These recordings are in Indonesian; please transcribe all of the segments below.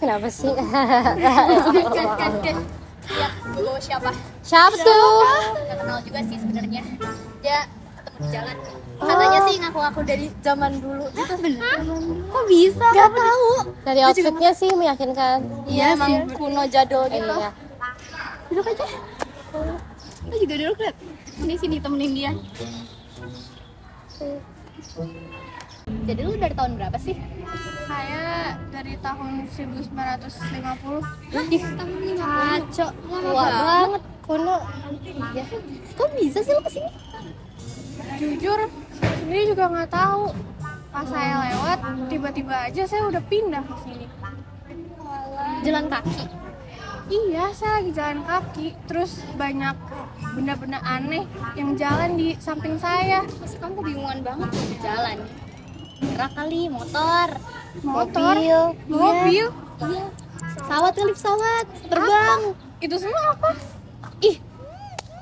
Kenapa sih? Guys. Lihat dulu siapa? Siapa tuh? Gak kenal juga sih sebenarnya. Dia ketemu di jalan. Katanya sih ngaku-ngaku dari zaman dulu. Itu bener. Kok bisa? Gak tahu. Dari outfitnya sih meyakinkan. Iya, emang kuno jadul gitu. Iya. Duduk aja. Lu juga duduk, lihat. Sini temenin dia. Jadi lu dari tahun berapa sih? Saya dari tahun 1950. Ih, kacau. Tua banget, kuno. Ya. Kok bisa sih lu kesini? Jujur, sendiri juga nggak tahu. Pas saya lewat, tiba-tiba aja saya udah pindah ke sini. Jalan kaki. Iya, saya lagi jalan kaki. Terus banyak benda-benda aneh yang jalan di samping saya. Pasti kamu kebingungan banget di jalan. Gerak kali, motor. Mobil. Iya. Pesawat kali, pesawat. Terbang. Itu semua apa? Ih,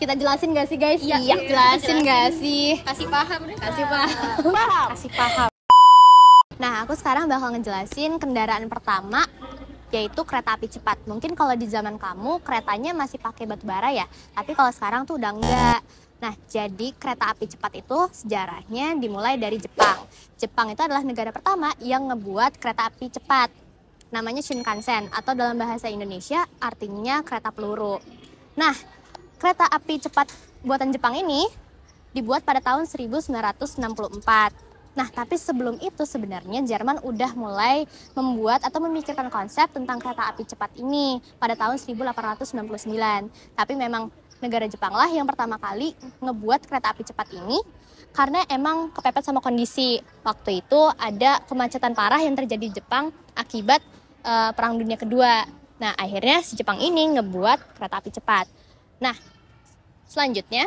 kita jelasin gak sih guys? Iya, jelasin gak sih? Kasih paham deh. Kasih paham. Nah, aku sekarang bakal ngejelasin kendaraan pertama, yaitu kereta api cepat. Mungkin kalau di zaman kamu keretanya masih pakai batu bara ya, tapi kalau sekarang tuh udah enggak. Nah, jadi kereta api cepat itu sejarahnya dimulai dari Jepang. Jepang itu adalah negara pertama yang ngebuat kereta api cepat. Namanya Shinkansen, atau dalam bahasa Indonesia artinya kereta peluru. Nah, kereta api cepat buatan Jepang ini dibuat pada tahun 1964. Nah, tapi sebelum itu sebenarnya Jerman udah mulai membuat atau memikirkan konsep tentang kereta api cepat ini pada tahun 1899. Tapi memang negara Jepang lah yang pertama kali ngebuat kereta api cepat ini karena emang kepepet sama kondisi. Waktu itu ada kemacetan parah yang terjadi di Jepang akibat Perang Dunia Kedua. Nah, akhirnya si Jepang ini ngebuat kereta api cepat. Nah, selanjutnya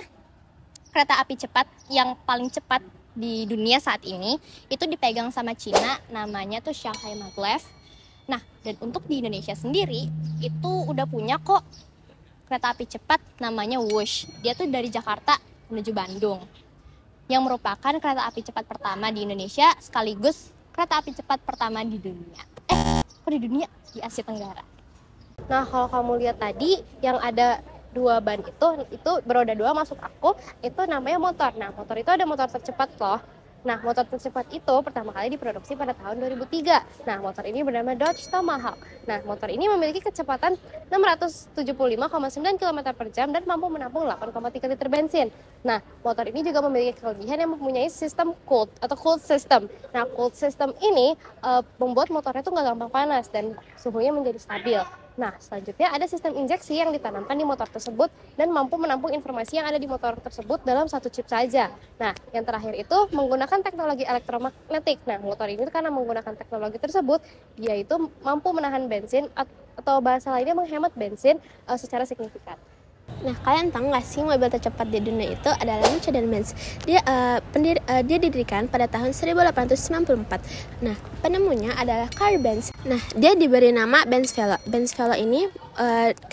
kereta api cepat yang paling cepat di dunia saat ini itu dipegang sama Cina, namanya tuh Shanghai Maglev. Nah, dan untuk di Indonesia sendiri itu udah punya kok kereta api cepat namanya Wush. Dia tuh dari Jakarta menuju Bandung, yang merupakan kereta api cepat pertama di Indonesia sekaligus kereta api cepat pertama di dunia. Kok di dunia? Di Asia Tenggara. Nah, kalau kamu lihat tadi yang ada dua ban itu beroda dua masuk aku, itu namanya motor. Nah, motor itu ada motor tercepat loh. Nah, motor tercepat itu pertama kali diproduksi pada tahun 2003. Nah, motor ini bernama Dodge Tomahawk. Nah, motor ini memiliki kecepatan 675,9 km per jam dan mampu menampung 8,3 liter bensin. Nah, motor ini juga memiliki kelebihan yang mempunyai sistem cooled atau cooled system. Nah, cooled system ini membuat motornya itu nggak gampang panas dan suhunya menjadi stabil. Nah, selanjutnya ada sistem injeksi yang ditanamkan di motor tersebut dan mampu menampung informasi yang ada di motor tersebut dalam satu chip saja. Nah, yang terakhir itu menggunakan teknologi elektromagnetik. Nah, motor ini karena menggunakan teknologi tersebut, dia itu mampu menahan bensin atau bahasa lainnya menghemat bensin secara signifikan. Nah, kalian tahu nggak sih mobil tercepat di dunia itu adalah Mercedes-Benz. Dia didirikan pada tahun 1894. Nah, penemunya adalah Karl Benz. Nah, dia diberi nama Benz Velo. Benz Velo ini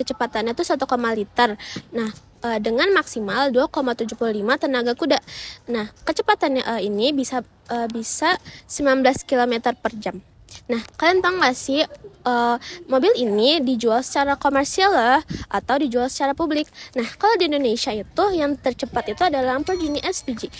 kecepatannya tuh 1, liter. Nah, dengan maksimal 2,75 tenaga kuda. Nah, kecepatannya ini bisa 19 km per jam. Nah, kalian tahu nggak sih mobil ini dijual secara komersial atau dijual secara publik? Nah, kalau di Indonesia itu yang tercepat itu adalah Lamborghini SVG.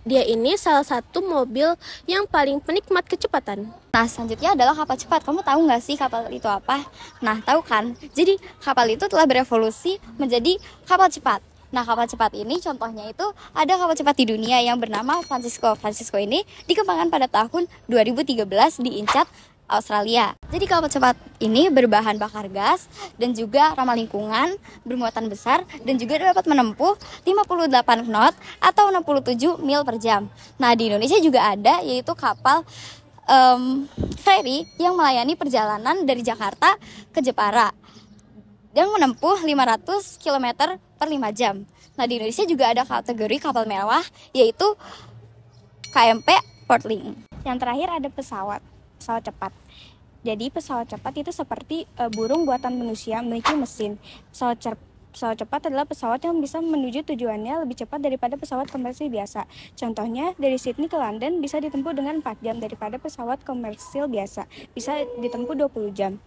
Dia ini salah satu mobil yang paling penikmat kecepatan. Nah, selanjutnya adalah kapal cepat. Kamu tahu nggak sih kapal itu apa? Nah, tahu kan? Jadi, kapal itu telah berevolusi menjadi kapal cepat. Nah, kapal cepat ini contohnya itu ada kapal cepat di dunia yang bernama Francisco. Francisco ini dikembangkan pada tahun 2013 di Incheon, Australia. Jadi kapal cepat ini berbahan bakar gas dan juga ramah lingkungan, bermuatan besar dan juga dapat menempuh 58 knot atau 67 mil per jam. Nah, di Indonesia juga ada yaitu kapal ferry yang melayani perjalanan dari Jakarta ke Jepara. dan menempuh 500 km per 5 jam. Nah, di Indonesia juga ada kategori kapal mewah, yaitu KMP Portlink. Yang terakhir ada pesawat cepat. Jadi pesawat cepat itu seperti burung buatan manusia memiliki mesin. Pesawat cepat adalah pesawat yang bisa menuju tujuannya lebih cepat daripada pesawat komersil biasa. Contohnya, dari Sydney ke London bisa ditempuh dengan 4 jam daripada pesawat komersil biasa. Bisa ditempuh 20 jam.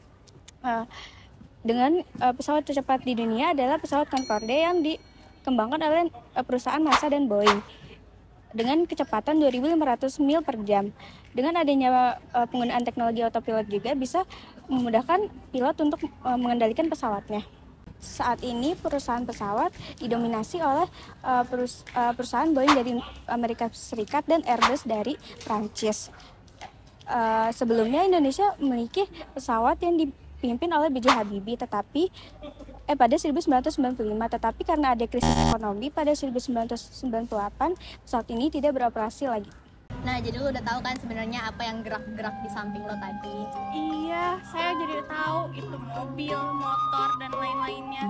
Dengan pesawat tercepat di dunia adalah pesawat Concorde yang dikembangkan oleh perusahaan NASA dan Boeing dengan kecepatan 2.500 mil per jam. Dengan adanya penggunaan teknologi autopilot juga bisa memudahkan pilot untuk mengendalikan pesawatnya. Saat ini perusahaan pesawat didominasi oleh perusahaan Boeing dari Amerika Serikat dan Airbus dari Prancis. Sebelumnya Indonesia memiliki pesawat yang dipimpin oleh B.J. Habibie pada 1995, tetapi karena ada krisis ekonomi pada 1998, pesawat ini tidak beroperasi lagi. Nah, jadi lo udah tahu kan sebenarnya apa yang gerak-gerak di samping lo tadi? Iya, saya jadi tahu itu mobil, motor, dan lain-lainnya.